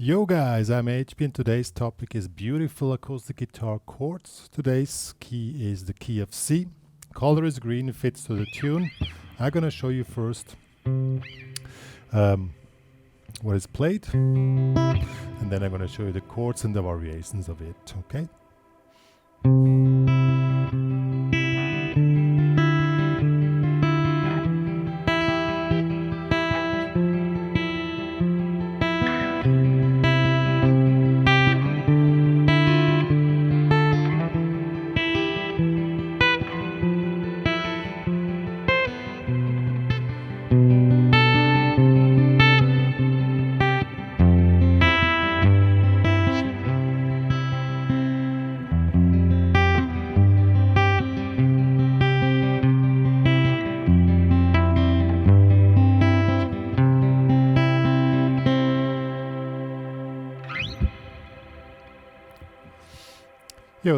Yo guys, I'm HP and today's topic is beautiful acoustic guitar chords. Today's key is the key of C. Color is green, fits to the tune. I'm gonna show you first what is played, and then I'm gonna show you the chords and the variations of it, okay?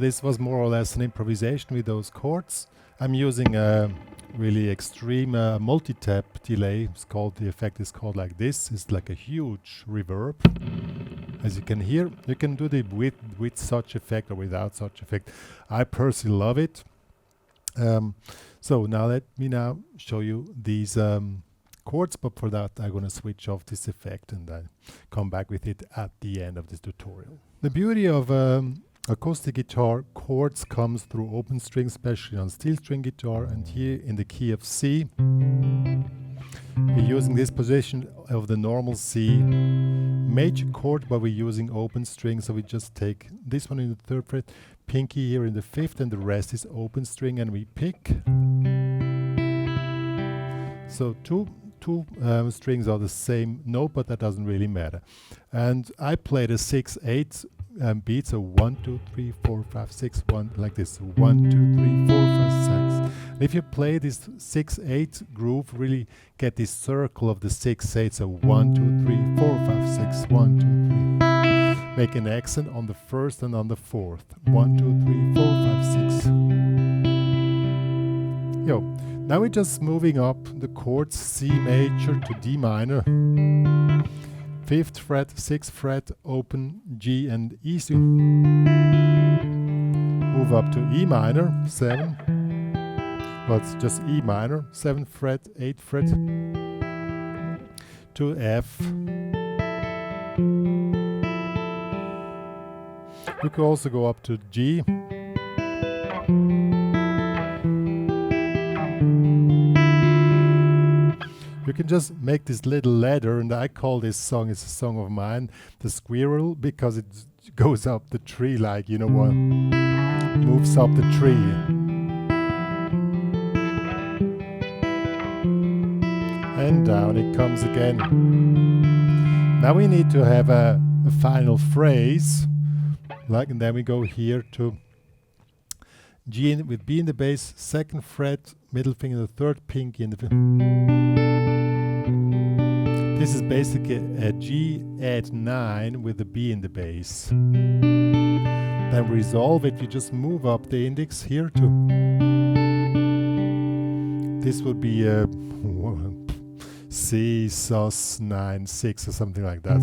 This was more or less an improvisation with those chords. I'm using a really extreme multi-tap delay. The effect is called like this. It's like a huge reverb. As you can hear, you can do it with such effect or without such effect. I personally love it. So now let me show you these chords, but for that I'm going to switch off this effect and then come back with it at the end of this tutorial. The beauty of acoustic guitar chords comes through open strings, especially on steel string guitar, and here in the key of C we're using this position of the normal C major chord, but we're using open strings, so we just take this one in the 3rd fret, pinky here in the 5th, and the rest is open string, and we pick. So two strings are the same note, but that doesn't really matter. And I played a 6/8 beat, so 1 2 3 4 5 6 1 like this, 1 2 3 4 5 6. If you play this 6/8 groove, really get this circle of the 6/8, so 1 2 3 4 5 6 1 2 3. Make an accent on the 1st and on the 4th. 1 2 3 4 5 6. Now we're just moving up the chords C major to D minor, 5th fret, 6th fret, open G and E string. Move up to E minor, 7. Well, it's just E minor, 7th fret, 8th fret, to F. You could also go up to G. You can just make this little ladder, and I call this song, it's a song of mine, the squirrel, because it goes up the tree, like, you know what, moves up the tree. And down it comes again. Now we need to have a final phrase, and then we go here to G with B in the bass, 2nd fret, middle finger, the 3rd pinky in the 5th. This is basically a G add 9 with a B in the bass. Then resolve it, you just move up the index here to. This would be a C sus 9 6 or something like that.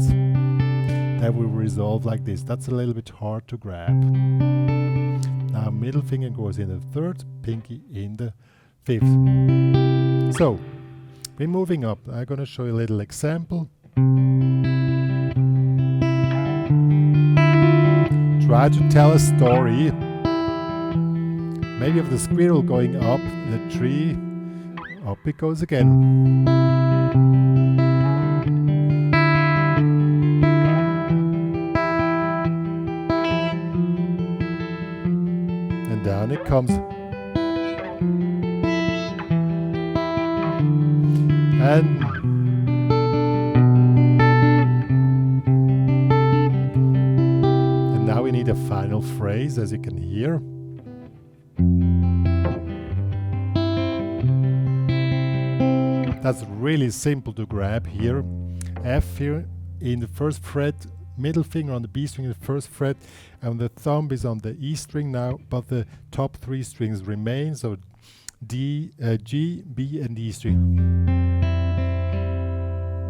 That will resolve like this. That's a little bit hard to grab. Now middle finger goes in the 3rd, pinky in the 5th. So we're moving up. I'm going to show you a little example. Try to tell a story. Maybe of the squirrel going up the tree. Up it goes again. And down it comes. And now we need a final phrase, as you can hear. That's really simple to grab here. F here in the 1st fret, middle finger on the B string in the 1st fret, and the thumb is on the E string now, but the top 3 strings remain, so D, G, B and E string.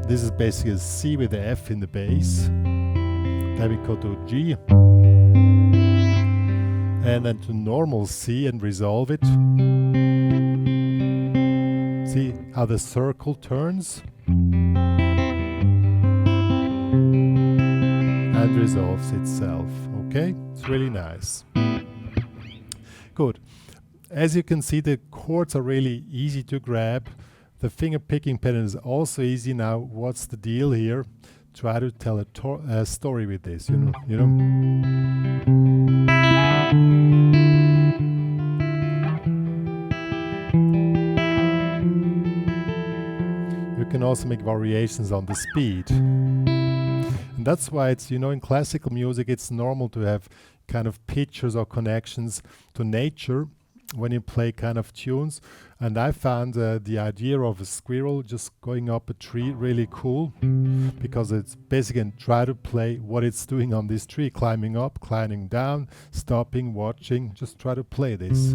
This is basically a C with the F in the bass. Then we go to G, and then to normal C and resolve it. See how the circle turns and resolves itself. Okay, it's really nice. Good. As you can see, the chords are really easy to grab. The finger picking pattern is also easy. Now, what's the deal here? Try to tell a story with this, you know. You can also make variations on the speed. And that's why it's, in classical music, it's normal to have kind of pictures or connections to nature when you play kind of tunes. And I found the idea of a squirrel just going up a tree really cool, because it's basically try to play what it's doing on this tree, climbing up, climbing down, stopping, watching, just try to play this.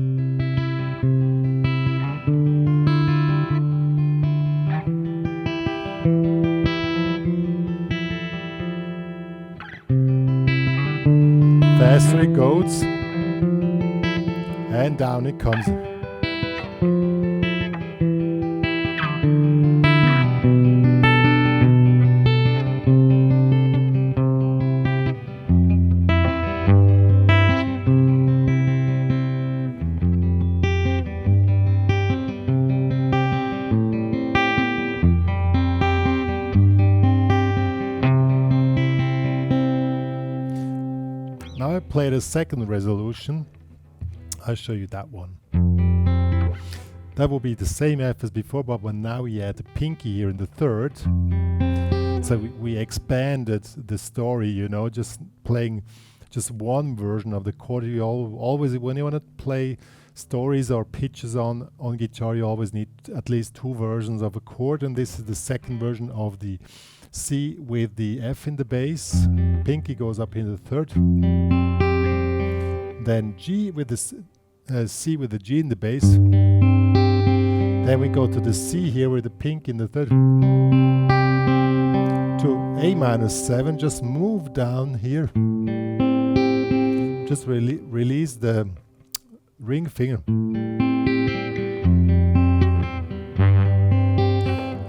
Faster it goes, and down it comes. Now I play the second resolution. I'll show you that one. That will be the same F as before, but now we add the pinky here in the third. So we expanded the story, just playing just one version of the chord. You always, when you want to play stories or pitches on guitar, you always need at least two versions of a chord, and this is the second version of the C with the F in the bass. Pinky goes up in the third. Then G with the C with the G in the bass. Then we go to the C here with the pink in the third. To A-7, just move down here. Just release the ring finger.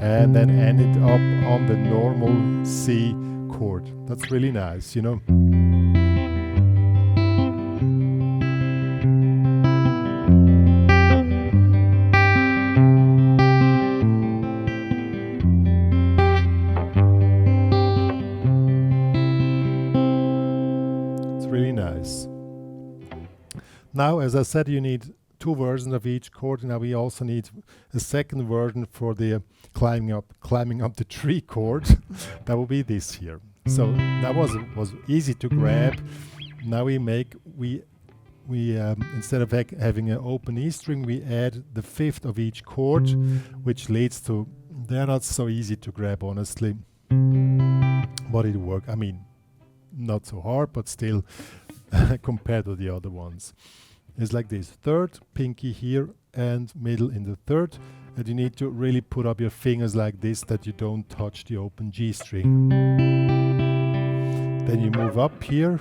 And then end it up on the normal C chord. That's really nice, Now, as I said, you need two versions of each chord. Now we also need a second version for the climbing up the tree chord. That will be this here. So that was easy to grab. Now we instead of having an open E string, we add the fifth of each chord, which leads to, they're not so easy to grab, honestly, but it works. I mean, not so hard, but still compared to the other ones. It's like this: third, pinky here, and middle in the third. And you need to really put up your fingers like this, that you don't touch the open G string. Then you move up here.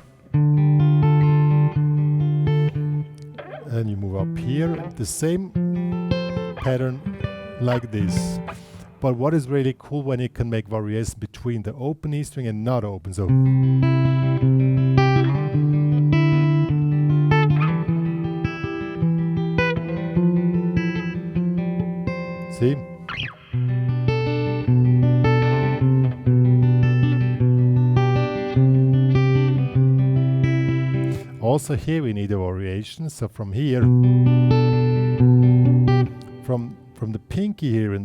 And you move up here. The same pattern like this. But what is really cool, when you can make variations between the open E string and not open. So see? Also here we need a variation. So from here, from the pinky here in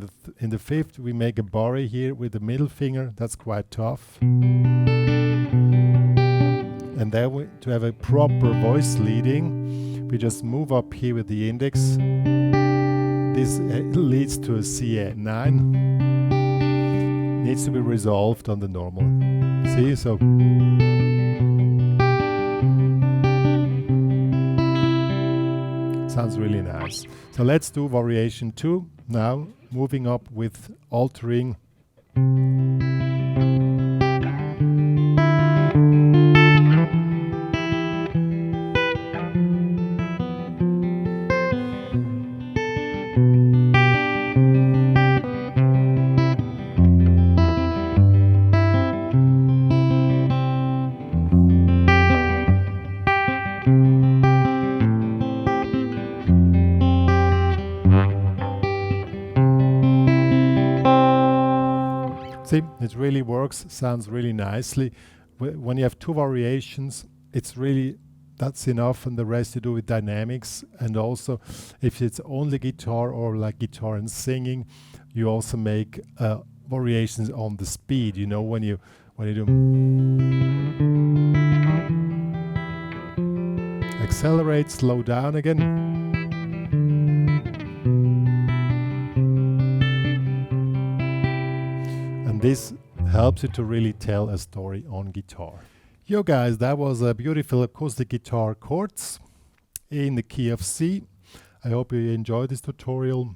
the fifth, we make a barre here with the middle finger. That's quite tough. And then to have a proper voice leading, we just move up here with the index. This leads to a C9. Needs to be resolved on the normal. See, so sounds really nice. So let's do variation 2 now, moving up with altering. See, it really works, sounds really nicely. When you have two variations, it's really, that's enough, and the rest you do with dynamics. And also, if it's only guitar or like guitar and singing, you also make variations on the speed. You know, when you do accelerate, slow down again. And this helps you to really tell a story on guitar. Yo guys, that was a beautiful acoustic guitar chords in the key of C. I hope you enjoyed this tutorial.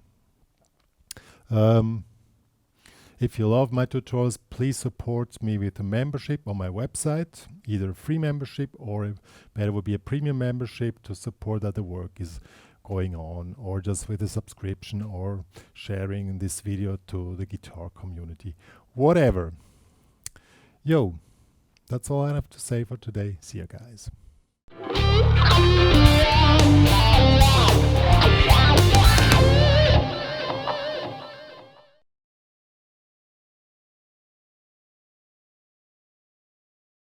If you love my tutorials, please support me with a membership on my website, either a free membership or better would be a premium membership to support that the work is going on, or just with a subscription or sharing this video to the guitar community. Whatever. Yo, that's all I have to say for today. See you guys.